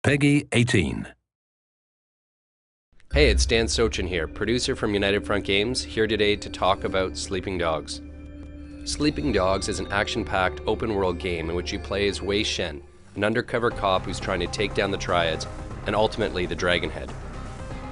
Peggy 18. Hey, it's Dan Sochin here, producer from United Front Games, here today to talk about Sleeping Dogs. Sleeping Dogs is an action-packed open-world game in which you play as Wei Shen, an undercover cop who's trying to take down the Triads and ultimately the Dragonhead.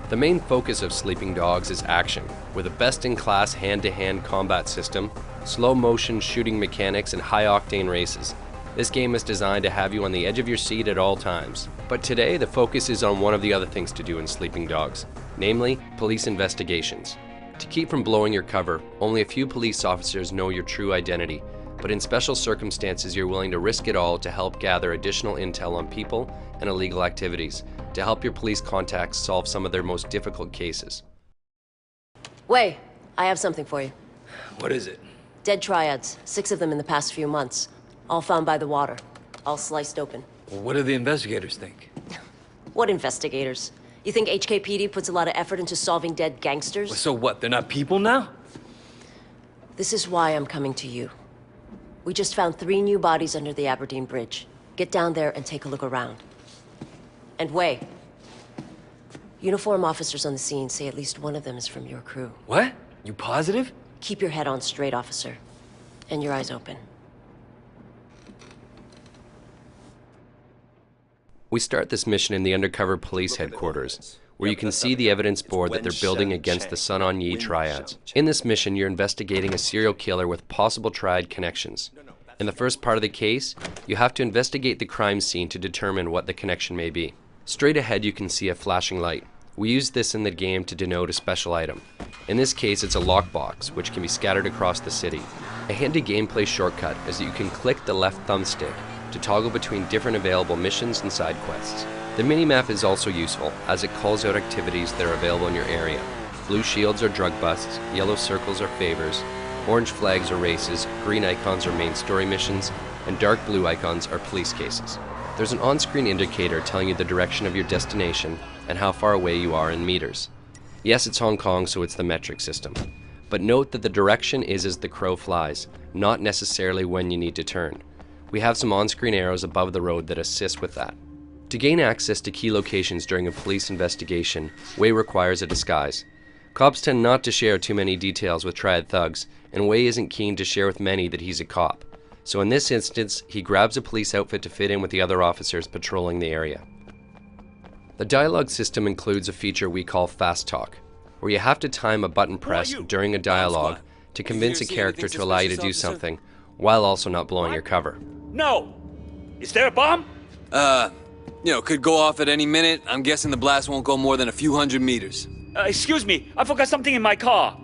The main focus of Sleeping Dogs is action, with a best-in-class hand-to-hand combat system, slow-motion shooting mechanics, and high-octane races. This game is designed to have you on the edge of your seat at all times. But today, the focus is on one of the other things to do in Sleeping Dogs, namely, police investigations. To keep from blowing your cover, only a few police officers know your true identity, but in special circumstances you're willing to risk it all to help gather additional intel on people and illegal activities, to help your police contacts solve some of their most difficult cases. Wei, I have something for you. What is it? Dead Triads, 6 of them in the past few months. All found by the water, all sliced open. Well, what do the investigators think? What investigators? You think HKPD puts a lot of effort into solving dead gangsters? Well, so what, they're not people now? This is why I'm coming to you. We just found 3 new bodies under the Aberdeen Bridge. Get down there and take a look around. And Wei, uniform officers on the scene say at least one of them is from your crew. What? You positive? Keep your head on straight, officer. And your eyes open. We start this mission in the undercover police headquarters, where you can see the evidence board that they're building against the Sun On Yee Triads. In this mission, you're investigating a serial killer with possible triad connections. In the first part of the case, you have to investigate the crime scene to determine what the connection may be. Straight ahead, you can see a flashing light. We use this in the game to denote a special item. In this case, it's a lockbox, which can be scattered across the city. A handy gameplay shortcut is that you can click the left thumbstick to toggle between different available missions and side quests. The minimap is also useful, as it calls out activities that are available in your area. Blue shields are drug busts, yellow circles are favors, orange flags are races, green icons are main story missions, and dark blue icons are police cases. There's an on-screen indicator telling you the direction of your destination and how far away you are in meters. Yes, it's Hong Kong, so it's the metric system. But note that the direction is as the crow flies, not necessarily when you need to turn. We have some on-screen arrows above the road that assist with that. To gain access to key locations during a police investigation, Wei requires a disguise. Cops tend not to share too many details with Triad thugs, and Wei isn't keen to share with many that he's a cop. So in this instance, he grabs a police outfit to fit in with the other officers patrolling the area. The dialogue system includes a feature we call Fast Talk, where you have to time a button press during a dialogue to convince a character to allow you to do something, while also not blowing your cover. No! Is there a bomb? Could go off at any minute. I'm guessing the blast won't go more than a few hundred meters. Excuse me, I forgot something in my car.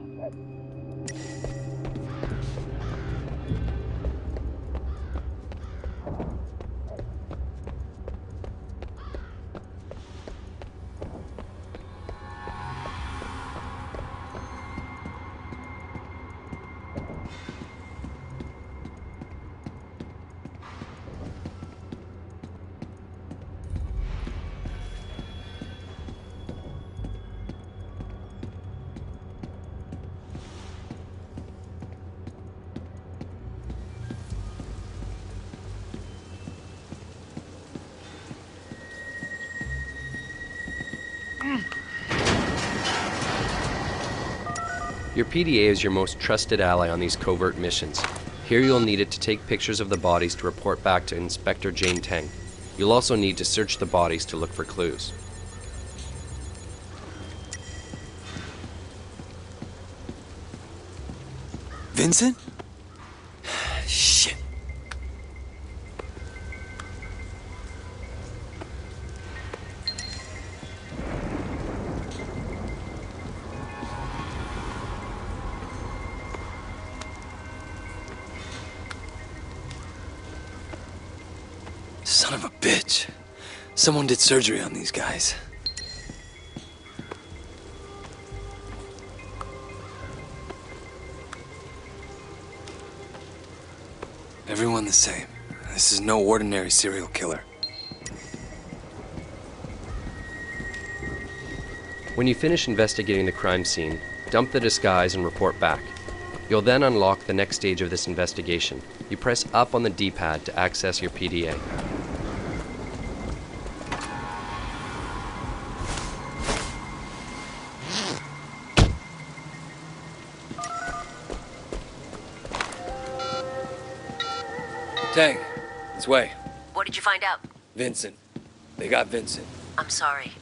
Your PDA is your most trusted ally on these covert missions. Here you'll need it to take pictures of the bodies to report back to Inspector Jane Teng. You'll also need to search the bodies to look for clues. Vincent? Shit. Son of a bitch. Someone did surgery on these guys. Everyone the same. This is no ordinary serial killer. When you finish investigating the crime scene, dump the disguise and report back. You'll then unlock the next stage of this investigation. You press up on the D-pad to access your PDA. Tang, this way. What did you find out? Vincent. They got Vincent. I'm sorry.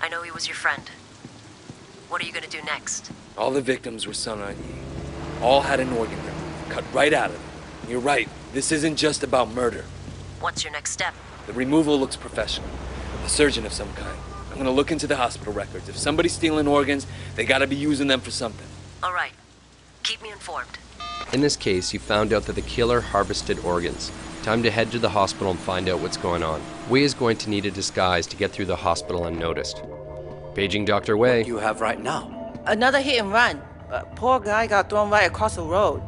I know he was your friend. What are you gonna do next? All the victims were Sun On Yee. All had an organ removed, cut right out of them. You're right, this isn't just about murder. What's your next step? The removal looks professional. A surgeon of some kind. I'm gonna look into the hospital records. If somebody's stealing organs, they gotta be using them for something. All right. Keep me informed. In this case, you found out that the killer harvested organs. Time to head to the hospital and find out what's going on. Wei is going to need a disguise to get through the hospital unnoticed. Paging Dr. Wei. You have right now. Another hit and run. Poor guy got thrown right across the road.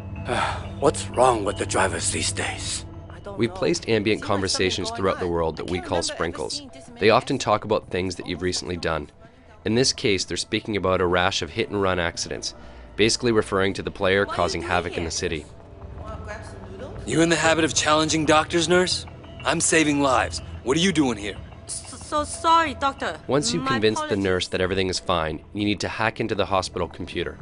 What's wrong with the drivers these days? We've placed ambient conversations throughout the world that we call sprinkles. They often talk about things that you've recently done. In this case, they're speaking about a rash of hit-and-run accidents, basically referring to the player causing havoc in the city. You in the habit of challenging doctors, nurse? I'm saving lives. What are you doing here? So sorry, doctor. Once you've My convinced the apologies. nurse that everything is fine, you need to hack into the hospital computer.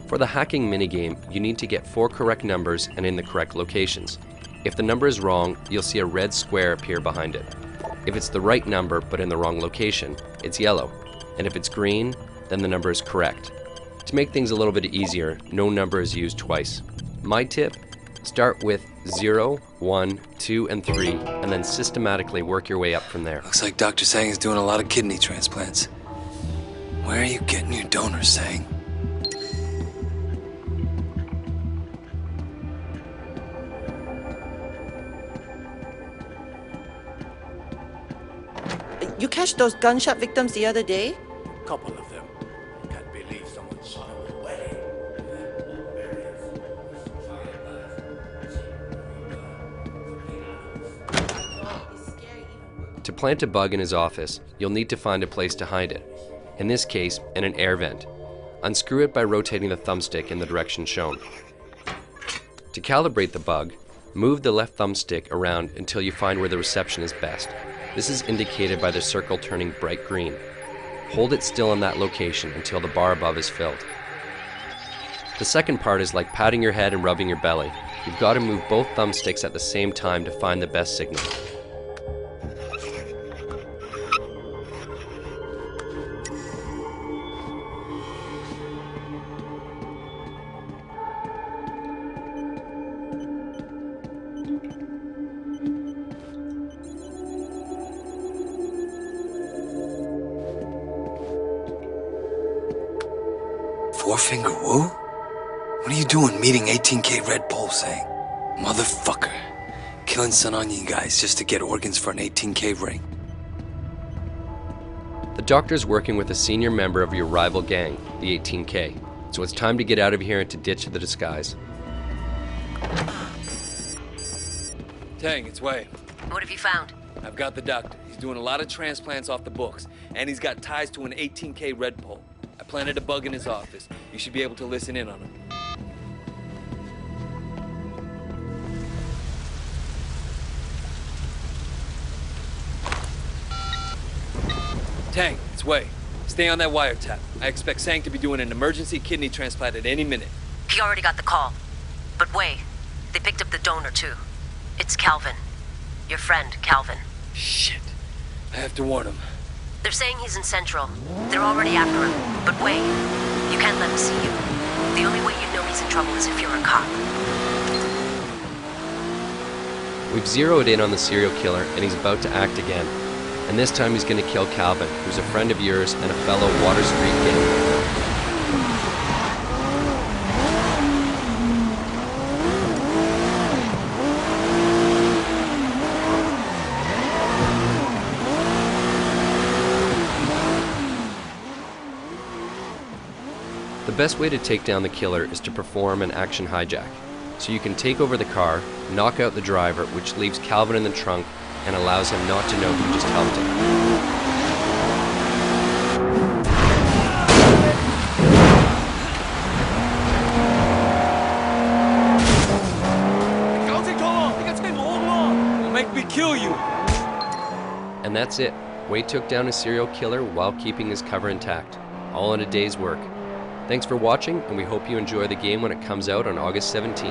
For the hacking minigame, you need to get 4 correct numbers and in the correct locations. If the number is wrong, you'll see a red square appear behind it. If it's the right number but in the wrong location, it's yellow. And if it's green, then the number is correct. To make things a little bit easier, no number is used twice. My tip, start with 0, 1, 2, and 3, and then systematically work your way up from there. Looks like Dr. Sang is doing a lot of kidney transplants. Where are you getting your donors, Sang? You catch those gunshot victims the other day? Couple of them. Can't believe someone shot them away. To plant a bug in his office, you'll need to find a place to hide it. In this case, in an air vent. Unscrew it by rotating the thumbstick in the direction shown. To calibrate the bug, move the left thumbstick around until you find where the reception is best. This is indicated by the circle turning bright green. Hold it still in that location until the bar above is filled. The second part is like patting your head and rubbing your belly. You've got to move both thumbsticks at the same time to find the best signal. Four-finger woo? What are you doing meeting 18K Red Bull, Sang? Motherfucker. Killing Sun On Yee guys just to get organs for an 18K ring. The doctor's working with a senior member of your rival gang, the 18K, so it's time to get out of here and to ditch the disguise. Tang, it's Wei. What have you found? I've got the doctor. He's doing a lot of transplants off the books, and he's got ties to an 18K Red Bull. I planted a bug in his office. You should be able to listen in on him. Tang, it's Wei. Stay on that wiretap. I expect Sang to be doing an emergency kidney transplant at any minute. He already got the call. But wait, they picked up the donor too. It's Calvin. Your friend, Calvin. Shit. I have to warn him. They're saying he's in Central. They're already after him. But wait, you can't let him see you. The only way you know he's in trouble is if you're a cop. We've zeroed in on the serial killer and he's about to act again. And this time he's going to kill Calvin, who's a friend of yours and a fellow Water Street gang member. The best way to take down the killer is to perform an action hijack. So you can take over the car, knock out the driver, which leaves Calvin in the trunk and allows him not to know who just helped him. Don't make me kill you! And that's it. Wei took down a serial killer while keeping his cover intact, all in a day's work. Thanks for watching, and we hope you enjoy the game when it comes out on August 17th.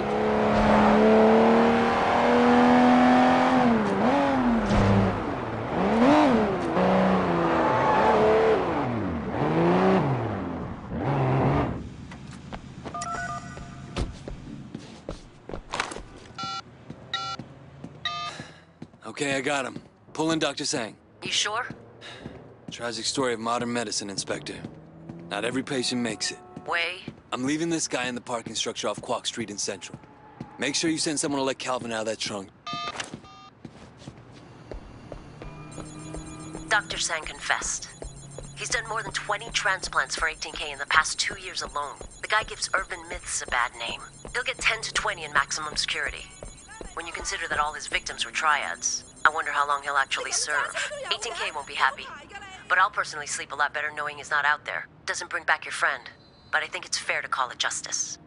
Okay, I got him. Pull in Dr. Sang. You sure? Tragic story of modern medicine, Inspector. Not every patient makes it. Wei? I'm leaving this guy in the parking structure off Quock Street in Central. Make sure you send someone to let Calvin out of that trunk. Dr. Sang confessed. He's done more than 20 transplants for 18K in the past 2 years alone. The guy gives urban myths a bad name. He'll get 10 to 20 in maximum security. When you consider that all his victims were triads, I wonder how long he'll actually serve. 18K won't be happy. But I'll personally sleep a lot better knowing he's not out there. Doesn't bring back your friend. But I think it's fair to call it justice.